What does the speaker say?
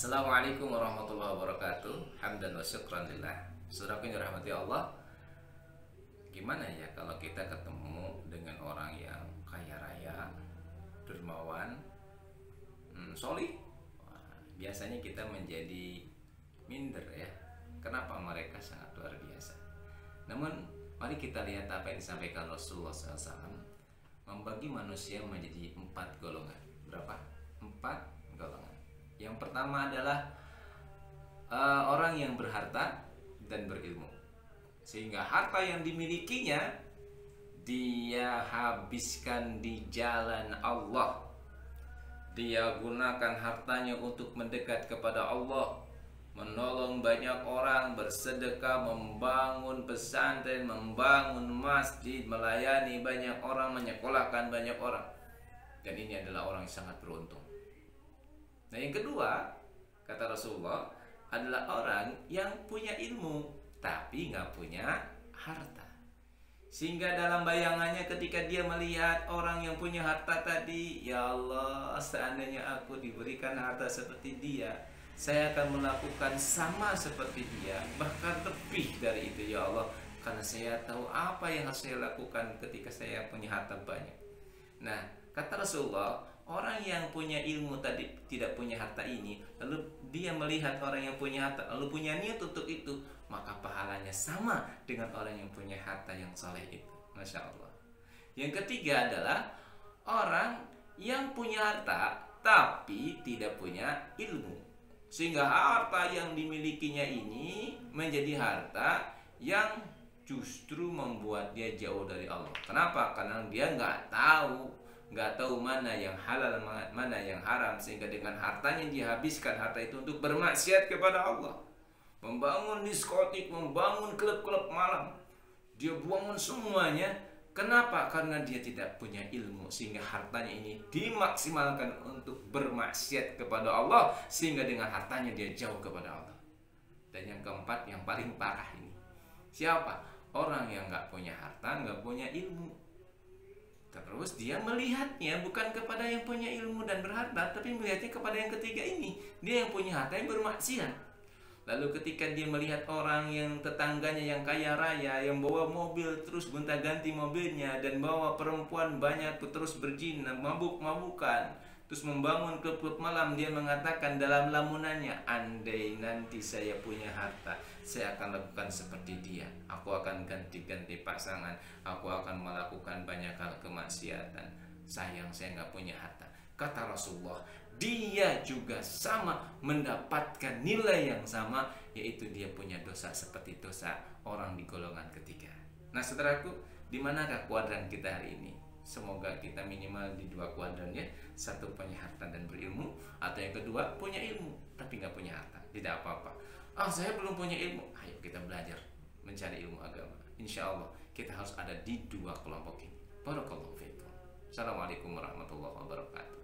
Assalamualaikum warahmatullahi wabarakatuh. Hamdan wa syukran lillah. Saudaraku yang dirahmati Allah, gimana ya kalau kita ketemu dengan orang yang kaya raya, dermawan, solih? Biasanya kita menjadi minder ya. Kenapa? Mereka sangat luar biasa. Namun mari kita lihat apa yang disampaikan Rasulullah SAW, membagi manusia menjadi 4 golongan. Berapa? 4 golongan. Yang pertama adalah orang yang berharta dan berilmu, sehingga harta yang dimilikinya dia habiskan di jalan Allah. Dia gunakan hartanya untuk mendekat kepada Allah, menolong banyak orang, bersedekah, membangun pesantren, membangun masjid, melayani banyak orang, menyekolahkan banyak orang. Dan ini adalah orang yang sangat beruntung. Nah, yang kedua, kata Rasulullah, adalah orang yang punya ilmu tapi nggak punya harta. Sehingga dalam bayangannya ketika dia melihat orang yang punya harta tadi, ya Allah, seandainya aku diberikan harta seperti dia, saya akan melakukan sama seperti dia, bahkan lebih dari itu ya Allah, karena saya tahu apa yang harus saya lakukan ketika saya punya harta banyak. Nah, kata Rasulullah, orang yang punya ilmu tadi tidak punya harta ini, lalu dia melihat orang yang punya harta, lalu punya niat untuk itu, maka pahalanya sama dengan orang yang punya harta yang soleh itu. Masya Allah. Yang ketiga adalah orang yang punya harta tapi tidak punya ilmu, sehingga harta yang dimilikinya ini menjadi harta yang justru membuat dia jauh dari Allah. Kenapa? Karena dia nggak tahu mana yang halal, mana yang haram, sehingga dengan hartanya dia habiskan harta itu untuk bermaksiat kepada Allah, membangun diskotik, membangun klub-klub malam, dia buangkan semuanya. Kenapa? Karena dia tidak punya ilmu, sehingga hartanya ini dimaksimalkan untuk bermaksiat kepada Allah, sehingga dengan hartanya dia jauh kepada Allah. Dan yang keempat, yang paling parah ini, siapa? Orang yang nggak punya harta, nggak punya ilmu, terus dia melihatnya bukan kepada yang punya ilmu dan berharta, tapi melihatnya kepada yang ketiga ini, dia yang punya harta yang bermaksiat. Lalu ketika dia melihat orang yang tetangganya yang kaya raya, yang bawa mobil terus gonta-ganti mobilnya, dan bawa perempuan banyak terus berzina, mabuk-mabukan, terus membangun klub-klub malam, dia mengatakan dalam lamunannya, andai nanti saya punya harta, saya akan lakukan seperti dia. Aku akan ganti-ganti pasangan, aku akan melakukan banyak hal kemaksiatan. Sayang saya nggak punya harta. Kata Rasulullah, dia juga sama mendapatkan nilai yang sama, yaitu dia punya dosa seperti dosa orang di golongan ketiga. Nah saudaraku, di manakah kuadran kita hari ini? Semoga kita minimal di 2 kuadran ya. Satu, punya harta dan berilmu, atau yang kedua, punya ilmu tapi nggak punya harta. Tidak apa-apa. Saya belum punya ilmu. Ayo kita belajar mencari ilmu agama. Insya Allah kita harus ada di 2 kelompok ini. Barakallahu fiikum. Assalamualaikum warahmatullahi wabarakatuh.